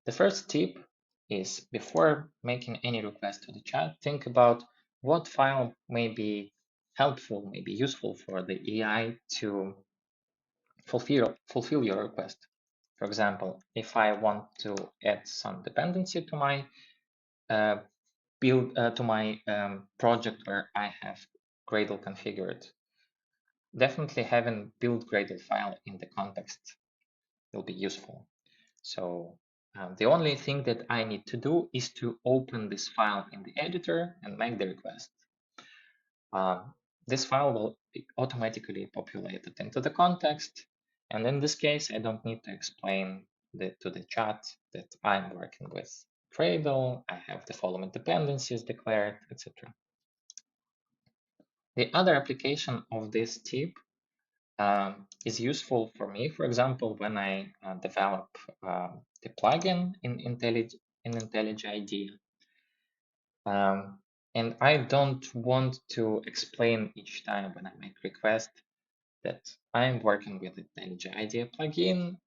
The first tip is before making any request to the chat, think about what file may be helpful, may be useful for the AI to fulfill your request. For example, if I want to add some dependency to my project where I have Gradle configured, definitely having build Gradle file in the context will be useful. So the only thing that I need to do is to open this file in the editor and make the request. This file will be automatically populated into the context. And in this case, I don't need to explain to the chat that I'm working with Gradle, I have the following dependencies declared, etc. The other application of this tip is useful for me, for example, when I develop the plugin in IntelliJ IDEA. And I don't want to explain each time when I make request that I'm working with the IntelliJ IDEA plugin.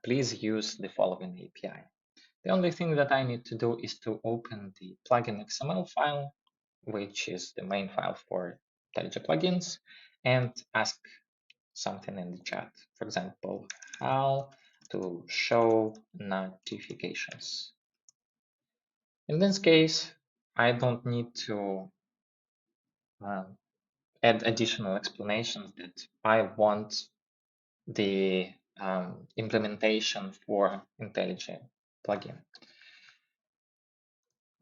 Please use the following API. The only thing that I need to do is to open the plugin XML file, which is the main file for IntelliJ plugins, and ask something in the chat. For example, how to show notifications. In this case, I don't need to add additional explanations that I want the implementation for IntelliJ plugin.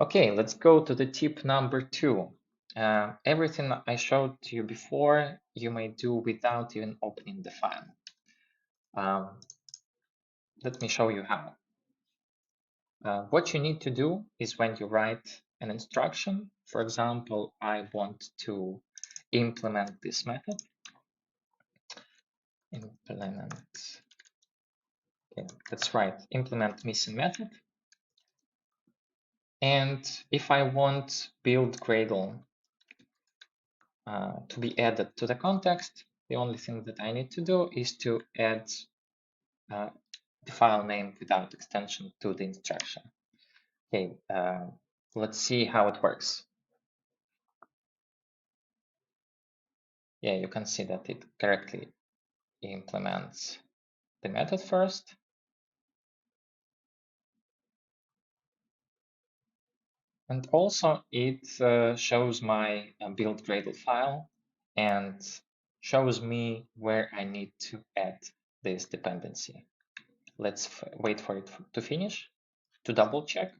Okay, let's go to the tip number 2. Everything I showed to you before, you may do without even opening the file. Let me show you how. What you need to do is when you write an instruction, for example, I want to implement this method. That's right, implement missing method. And if I want build Gradle to be added to the context, the only thing that I need to do is to add the file name without extension to the instruction. Okay, let's see how it works. Yeah, you can see that it correctly implements the method first. And also it shows my build Gradle file and shows me where I need to add this dependency. Let's wait for it to finish. To double check,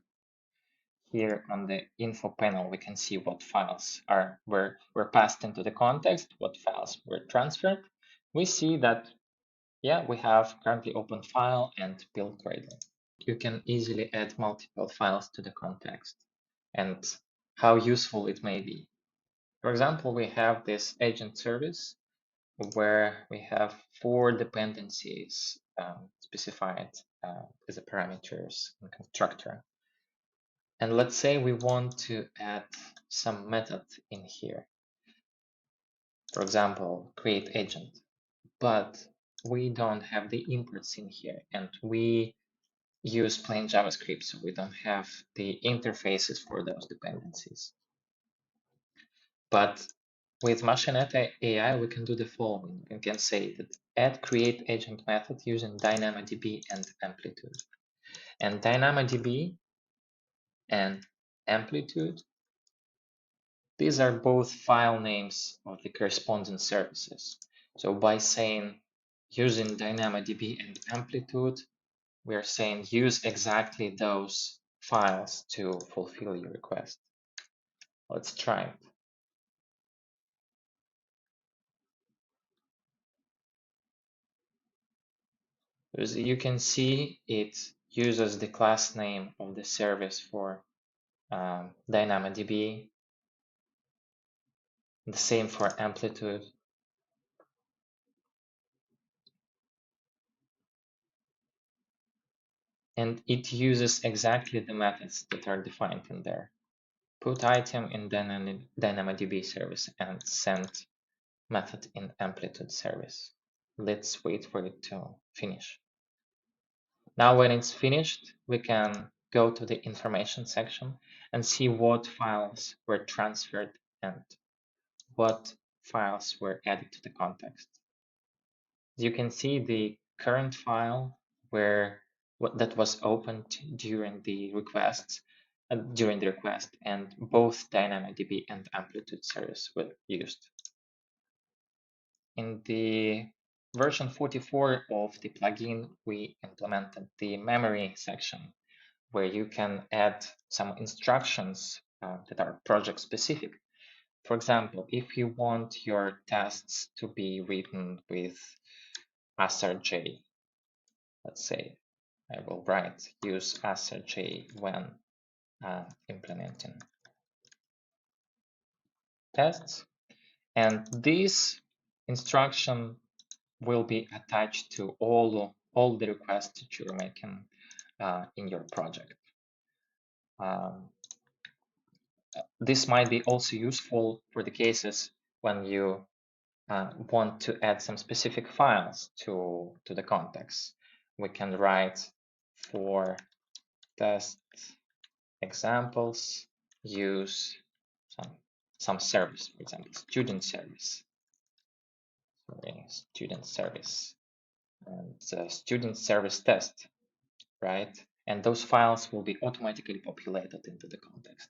here on the info panel, we can see what files were passed into the context, what files were transferred. We see that, yeah, we have currently open file and build Gradle. You can easily add multiple files to the context and how useful it may be. For example, we have this agent service where we have 4 dependencies specified as a parameters in constructor. And let's say we want to add some method in here. For example, create agent, but we don't have the imports in here and we use plain JavaScript, so we don't have the interfaces for those dependencies. But with Machinet AI, we can do the following. We can say that add create agent method using DynamoDB and Amplitude. And DynamoDB and Amplitude, these are both file names of the corresponding services. So by saying using DynamoDB and Amplitude, we are saying use exactly those files to fulfill your request. Let's try it. As you can see, it uses the class name of the service for DynamoDB, the same for Amplitude. And it uses exactly the methods that are defined in there. Put item in DynamoDB service and send method in Amplitude service. Let's wait for it to finish. Now when it's finished, we can go to the information section and see what files were transferred and what files were added to the context. As you can see, the current file that was opened during the request, and both DynamoDB and Amplitude service were used. In the version 44 of the plugin, we implemented the memory section, where you can add some instructions that are project specific. For example, if you want your tests to be written with AssertJ, let's say I will write use AssertJ when implementing tests, and this instruction will be attached to all the requests that you're making in your project. This might be also useful for the cases when you want to add some specific files to the context. We can write for test examples, use some service, for example, student service, and student service test, right? And those files will be automatically populated into the context.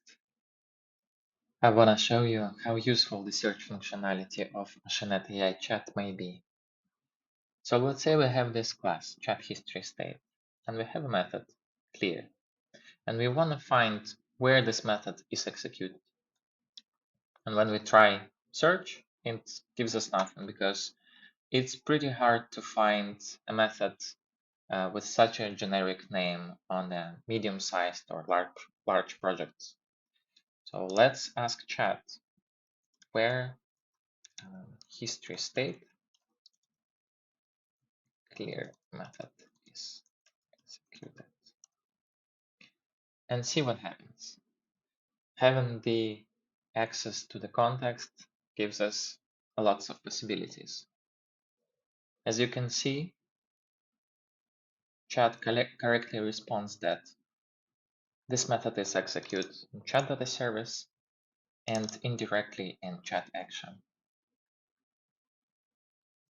I want to show you how useful the search functionality of Machinet AI Chat may be. So let's say we have this class, chat history state, and we have a method, clear, and we want to find where this method is executed. And when we try search, it gives us nothing because it's pretty hard to find a method with such a generic name on a medium-sized or large projects. So let's ask chat where history state clear method is executed, and see what happens. Having the access to the context gives us a lots of possibilities. As you can see, chat correctly responds that this method is executed in chat data service and indirectly in chat action.